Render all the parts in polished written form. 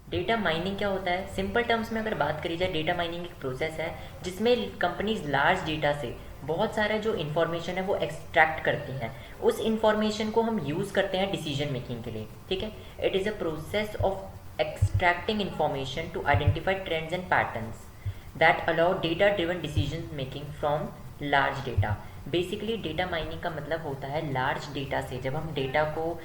Data mining क्या होता है? सिंपल टर्म्स में अगर बात करी जाए, डेटा माइनिंग एक प्रोसेस है जिसमें कंपनीज लार्ज डेटा से बहुत सारा जो इन्फॉर्मेशन है वो एक्सट्रैक्ट करती हैं। उस इन्फॉर्मेशन को हम यूज़ करते हैं डिसीजन मेकिंग के लिए, ठीक है। It is a process of extracting information to identify trends and patterns that allow data driven decision making from large data. Basically data mining का मतलब होता है लार्ज डेटा से जब हम डेटा को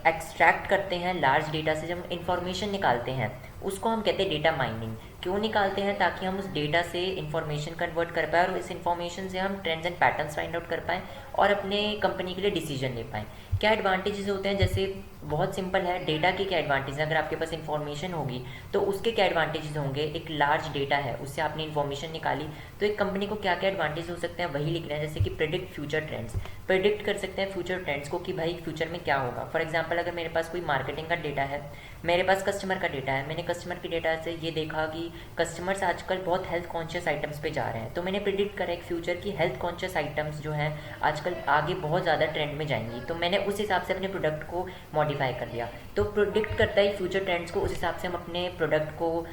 एक्सट्रैक्ट करते हैं, लार्ज डेटा से जब हम इंफॉर्मेशन निकालते हैं उसको हम कहते हैं डेटा माइनिंग। क्यों निकालते हैं? ताकि हम उस डेटा से इंफॉर्मेशन कन्वर्ट कर पाएँ और इस इंफॉर्मेशन से हम trends and patterns find out कर पाएँ और अपने कंपनी के लिए डिसीजन ले पाएँ। क्या एडवांटेजेस होते हैं? जैसे बहुत सिंपल है, डेटा के क्या एडवांटेज हैं? अगर आपके पास इन्फॉर्मेशन होगी तो उसके क्या एडवांटेजेस होंगे? एक लार्ज डेटा है, उससे आपने इन्फॉर्मेशन निकाली, तो एक कंपनी को क्या क्या एडवांटेज हो सकते हैं वही लिख रहे हैं। जैसे कि प्रिडिक्ट फ्यूचर ट्रेंड्स, प्रिडिक्ट कर सकते हैं फ्यूचर ट्रेंड्स को कि भाई फ्यूचर में क्या होगा। फॉर एग्जांपल, अगर मेरे पास कोई मार्केटिंग का डेटा है, मेरे पास कस्टमर का डेटा है, मैंने कस्टमर के डेटा से ये देखा कि कस्टमर्स आजकल बहुत हेल्थ कॉन्शियस आइटम्स पे जा रहे हैं, तो मैंने प्रिडिक्ट करा एक फ्यूचर की हेल्थ कॉन्शियस आइटम्स जो हैं आजकल आगे बहुत ज़्यादा ट्रेंड में जाएंगी, तो मैंने उस हिसाब से अपने प्रोडक्ट को मॉडिफाई कर दिया। तो प्रोडिक्ट करता है फ्यूचर ट्रेंड्स को, उस हिसाब से हम अपने प्रोडक्ट को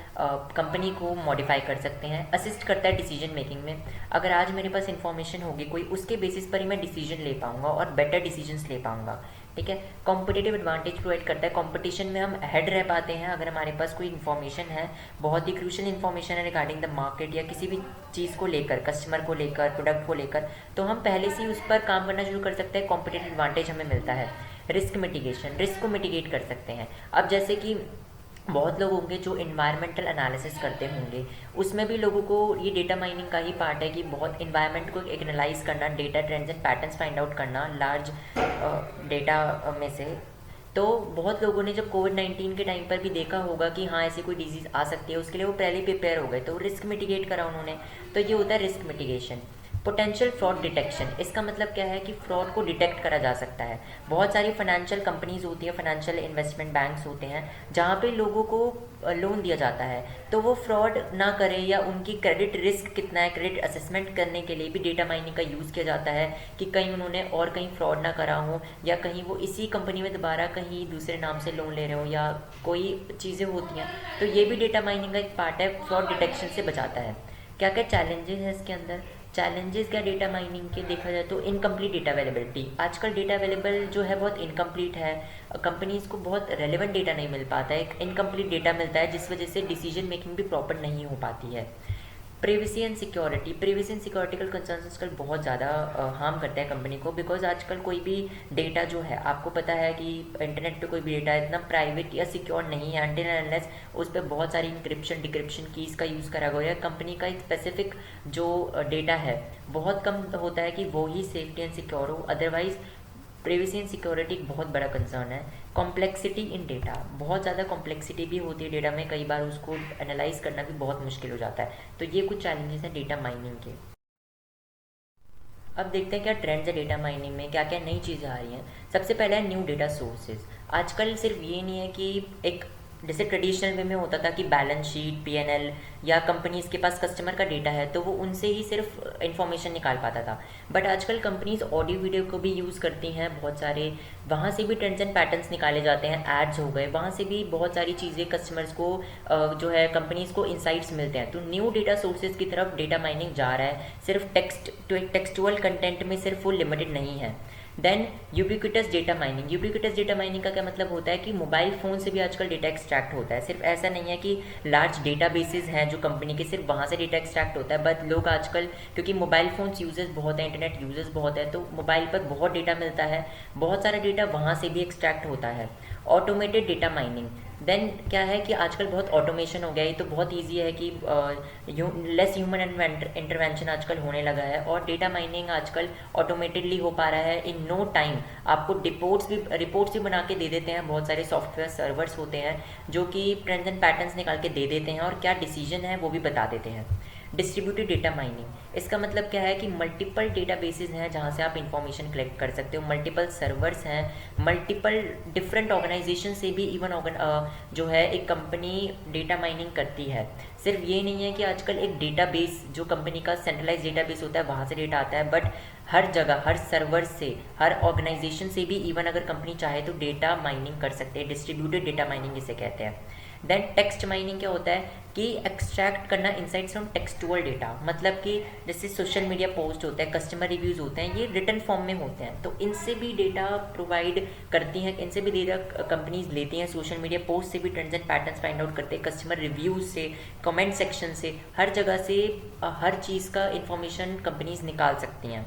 कंपनी को मॉडिफाई कर सकते हैं। असिस्ट करता है डिसीजन मेकिंग में। अगर आज मेरे पास इन्फॉर्मेशन होगी कोई, उसके बेसिस पर ही मैं डिसीजन ले पाऊंगा और बेटर डिसीजंस ले पाऊंगा, ठीक है। कॉम्पिटेटिव एडवांटेज प्रोवाइड करता है, कंपटीशन में हम हेड रह पाते हैं अगर हमारे पास कोई इन्फॉर्मेशन है, बहुत ही क्रूशल इन्फॉर्मेशन है रिगार्डिंग द मार्केट या किसी भी चीज़ को लेकर, कस्टमर को लेकर, प्रोडक्ट को लेकर, तो हम पहले से ही उस पर काम करना शुरू कर सकते हैं। कॉम्पिटेटिव एडवांटेज हमें मिलता है। रिस्क मिटिगेशन, रिस्क को मिटिगेट कर सकते हैं। अब जैसे कि बहुत लोग होंगे जो इन्वायरमेंटल एनालिसिस करते होंगे, उसमें भी लोगों को ये डेटा माइनिंग का ही पार्ट है कि बहुत इन्वायरमेंट को एनालाइज करना, data trends and patterns find out करना लार्ज डेटा में से। तो बहुत लोगों ने जब कोविड-19 के टाइम पर भी देखा होगा कि हाँ ऐसी कोई डिजीज़ आ सकती है, उसके लिए वो पहले ही प्रिपेयर हो गए, तो रिस्क मिटिगेट करा उन्होंने। तो ये होता है risk mitigation. Potential fraud detection, इसका मतलब क्या है कि फ्रॉड को डिटेक्ट करा जा सकता है। बहुत सारी फाइनेंशियल कंपनीज होती है, फाइनेंशियल इन्वेस्टमेंट बैंक्स होते हैं, जहाँ पे लोगों को लोन दिया जाता है, तो वो फ्रॉड ना करे या उनकी क्रेडिट रिस्क कितना है, क्रेडिट असेसमेंट करने के लिए भी डेटा माइनिंग का यूज़ किया जाता है कि कहीं उन्होंने और कहीं फ्रॉड ना करा हो या कहीं वो इसी कंपनी में दोबारा कहीं दूसरे नाम से लोन ले रहे हो या कोई चीज़ें होती हैं। तो ये भी डेटा माइनिंग का एक पार्ट है, फ्रॉड डिटेक्शन से बचाता है। क्या क्या चैलेंजेस हैं इसके अंदर? चैलेंजेस क्या डेटा माइनिंग के देखा जाए तो इनकम्प्लीट डेटा अवेलेबिलिटी, आजकल डेटा अवेलेबल जो है बहुत इनकम्प्लीट है। कंपनीज को बहुत रेलेवेंट डेटा नहीं मिल पाता है, एक इनकम्प्लीट डेटा मिलता है जिस वजह से डिसीजन मेकिंग भी प्रॉपर नहीं हो पाती है। Privacy and security, privacy and security concerns आजकल बहुत ज़्यादा हार्म करते हैं कंपनी को, बिकॉज आजकल कोई भी डेटा जो है, आपको पता है कि इंटरनेट पे कोई भी डेटा इतना प्राइवेट या सिक्योर नहीं है अनटिल एंड अनलेस उस पर बहुत सारी इंक्रिप्शन डिक्रिप्शन कीज़ का यूज़ करा गया है। कंपनी का एक स्पेसिफिक जो डेटा है बहुत कम होता है कि वो ही सेफ्टी एंड सिक्योर हो, अदरवाइज प्रिवेसी एंड सिक्योरिटी एक बहुत बड़ा कंसर्न है। कॉम्प्लेक्सिटी इन डेटा, बहुत ज़्यादा कॉम्प्लेक्सिटी भी होती है डेटा में, कई बार उसको एनालाइज करना भी बहुत मुश्किल हो जाता है। तो ये कुछ चैलेंजेस हैं डेटा माइनिंग के। अब देखते हैं क्या ट्रेंड्स है डेटा माइनिंग में, क्या क्या नई चीज़ें आ रही हैं। सबसे पहले है न्यू डेटा सोर्सेज। आजकल सिर्फ ये नहीं है कि एक जैसे ट्रेडिशनल वे में होता था कि बैलेंस शीट, पीएनएल या कंपनीज के पास कस्टमर का डेटा है तो वो उनसे ही सिर्फ इंफॉर्मेशन निकाल पाता था, बट आजकल कंपनीज ऑडियो वीडियो को भी यूज़ करती हैं बहुत सारे, वहाँ से भी ट्रेंड्स एंड पैटर्न्स निकाले जाते हैं, एड्स हो गए, वहाँ से भी बहुत सारी चीज़ें कस्टमर्स को जो है कंपनीज को इंसाइट्स मिलते हैं। तो न्यू डेटा सोर्सेज की तरफ डेटा माइनिंग जा रहा है, सिर्फ टेक्सटुअल कंटेंट में सिर्फ वो लिमिटेड नहीं है। Then ubiquitous data mining, ubiquitous data mining का क्या मतलब होता है कि मोबाइल फ़ोन से भी आजकल डेटा एक्सट्रैक्ट होता है। सिर्फ ऐसा नहीं है कि लार्ज डेटा बेसिस हैं जो कंपनी के, सिर्फ वहाँ से डेटा एक्सट्रैक्ट होता है, बट लोग आजकल क्योंकि मोबाइल फ़ोन्स यूजर्स बहुत हैं, इंटरनेट यूजर्स बहुत है, तो मोबाइल पर बहुत डेटा मिलता है, बहुत सारा डेटा वहाँ से भी एक्सट्रैक्ट होता है। ऑटोमेटेड डेटा माइनिंग, देन क्या है कि आजकल बहुत ऑटोमेशन हो गया है, तो बहुत ईजी है कि लेस ह्यूमन इंटरवेंशन आजकल होने लगा है और डेटा माइनिंग आजकल ऑटोमेटेडली हो पा रहा है इन नो टाइम। आपको रिपोर्ट्स भी बना के दे देते हैं, बहुत सारे सॉफ्टवेयर सर्वर्स होते हैं जो कि ट्रेंड्स एंड पैटर्न्स निकाल के दे देते हैं और क्या डिसीजन है वो भी बता देते हैं। डिस्ट्रीब्यूटेड डेटा माइनिंग, इसका मतलब क्या है कि मल्टीपल डेटा बेसिस हैं जहाँ से आप इंफॉर्मेशन कलेक्ट कर सकते हो, मल्टीपल सर्वर्स हैं, मल्टीपल डिफरेंट ऑर्गेनाइजेशन से भी इवन जो है एक कंपनी डेटा माइनिंग करती है। सिर्फ ये नहीं है कि आजकल एक डेटाबेस जो कंपनी का सेंट्रलाइज डेटाबेस होता है वहाँ से डेटा आता है, बट हर जगह, हर सर्वर से, हर ऑर्गेनाइजेशन से भी इवन अगर कंपनी चाहे तो डेटा माइनिंग कर सकते हैं, डिस्ट्रीब्यूटेड डेटा माइनिंग इसे कहते हैं। देन टेक्स्ट माइनिंग क्या होता है कि एक्सट्रैक्ट करना इनसाइट्स फ्रॉम टेक्सटुअल डेटा, मतलब कि जैसे सोशल मीडिया पोस्ट होते हैं, कस्टमर रिव्यूज़ होते हैं, ये रिटन फॉर्म में होते हैं, तो इनसे भी डेटा प्रोवाइड करती हैं, इनसे भी डेटा कंपनीज लेती हैं, सोशल मीडिया पोस्ट से भी trends and patterns find out करते हैं, कस्टमर रिव्यूज़ से, कमेंट सेक्शन से, हर जगह से हर चीज़ का इंफॉर्मेशन कंपनीज निकाल सकती हैं।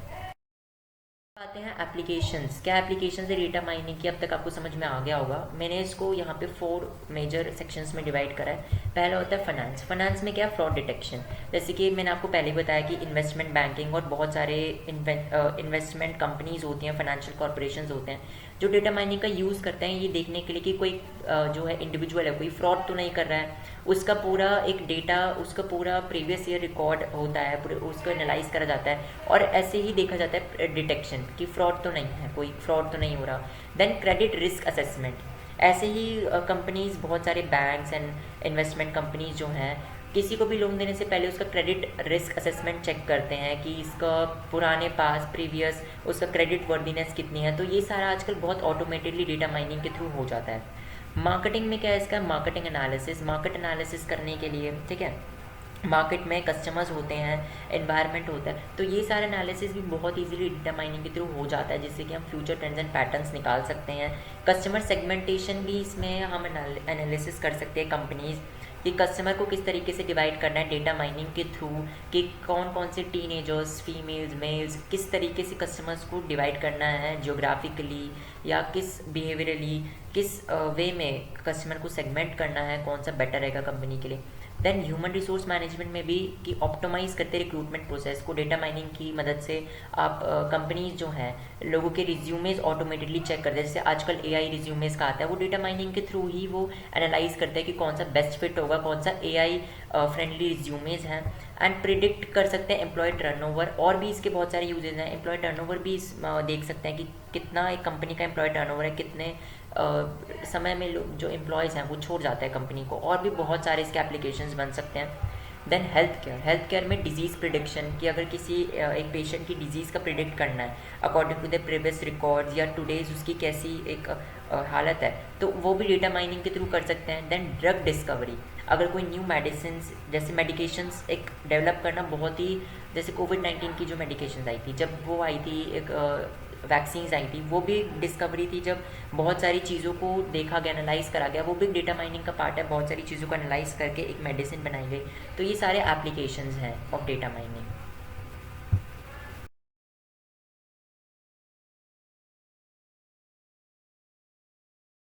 आते हैं एप्लीकेशंस। क्या एप्लीकेशन से डेटा माइनिंग की अब तक आपको समझ में आ गया होगा। मैंने इसको यहाँ पे 4 मेजर सेक्शंस में डिवाइड करा है। पहला होता है फाइनेंस। फाइनेंस में क्या, फ्रॉड डिटेक्शन। जैसे कि मैंने आपको पहले बताया कि इन्वेस्टमेंट बैंकिंग और बहुत सारे इन्वेस्टमेंट कंपनीज होती हैं, फाइनेंशियल कॉर्पोरेशन होते हैं, जो डेटा माइनिंग का यूज़ करते हैं ये देखने के लिए कि कोई जो है इंडिविजुअल है, कोई फ्रॉड तो नहीं कर रहा है, उसका पूरा एक डेटा, उसका पूरा प्रीवियस ईयर रिकॉर्ड होता है, उसको एनालाइज करा जाता है और ऐसे ही देखा जाता है डिटेक्शन कि फ्रॉड तो नहीं है, कोई फ्रॉड तो नहीं हो रहा। Then credit risk assessment. ऐसे ही कंपनीज, बहुत सारे बैंक्स एंड इन्वेस्टमेंट कंपनीज जो हैं, किसी को भी लोन देने से पहले उसका क्रेडिट रिस्क असेसमेंट चेक करते हैं कि इसका पुराने पास प्रीवियस उसका क्रेडिट वर्दीनेस कितनी है। तो ये सारा आजकल बहुत ऑटोमेटेडली डेटा माइनिंग के थ्रू हो जाता है। मार्केटिंग में क्या है इसका, मार्केटिंग एनालिसिस। मार्केट एनालिसिस करने के लिए, ठीक है, मार्केट में कस्टमर्स होते हैं, एनवायरनमेंट होता है, तो ये सारा एनालिसिस भी बहुत इजीली डेटा माइनिंग के थ्रू हो जाता है, जिससे कि हम फ्यूचर ट्रेंड्स एंड पैटर्न्स निकाल सकते हैं। कस्टमर सेगमेंटेशन भी इसमें हम एनालिसिस कर सकते हैं कंपनीज कि कस्टमर को किस तरीके से डिवाइड करना है डेटा माइनिंग के थ्रू, कि कौन कौन से टीनेजर्स, फीमेल्स, मेल्स, किस तरीके से कस्टमर्स को डिवाइड करना है जियोग्राफिकली या किस बिहेवियरली, किस वे में कस्टमर को सेगमेंट करना है, कौन सा बेटर रहेगा कंपनी के लिए। देन ह्यूमन रिसोर्स मैनेजमेंट में भी कि ऑप्टिमाइज़ करते रिक्रूटमेंट प्रोसेस को डेटा माइनिंग की मदद से आप कंपनीज जो हैं लोगों के रिज्यूमेज ऑटोमेटिकली चेक करते हैं। जैसे आजकल एआई रिज्यूमेज का आता है, वो डेटा माइनिंग के थ्रू ही वो एनालाइज करते हैं कि कौन सा बेस्ट फिट होगा, कौन सा एआई फ्रेंडली रिज्यूमेज हैं। एंड प्रिडिक्ट कर सकते हैं एम्प्लॉय टर्नओवर, और भी इसके बहुत सारे यूजेज हैं। एम्प्लॉय टर्नओवर भी देख सकते हैं कि कितना एक कंपनी का एम्प्लॉय टर्नओवर है, कितने समय में लोग जो एम्प्लॉयज़ हैं वो छोड़ जाते हैं कंपनी को, और भी बहुत सारे इसके एप्लीकेशंस बन सकते हैं। Then health care. Health care में डिजीज़ प्रिडिक्शन, कि अगर किसी एक पेशेंट की डिजीज़ का प्रिडिक्ट करना है according to the previous records या टुडेज उसकी कैसी एक हालत है, तो वो भी डेटा माइनिंग के थ्रू कर सकते हैं। Then drug discovery. अगर कोई न्यू मेडिसिन जैसे मेडिकेशंस एक डेवलप करना बहुत ही, जैसे कोविड-19 की जो मेडिकेशंस आई थी, जब वो आई थी, एक वैक्सीन्स आई थी, वो भी डिस्कवरी थी, जब बहुत सारी चीज़ों को देखा गया, एनालाइज करा गया, वो भी डेटा माइनिंग का पार्ट है। बहुत सारी चीज़ों को एनालाइज करके एक मेडिसिन बनाई गई। तो ये सारे एप्लीकेशंस हैं ऑफ डेटा माइनिंग।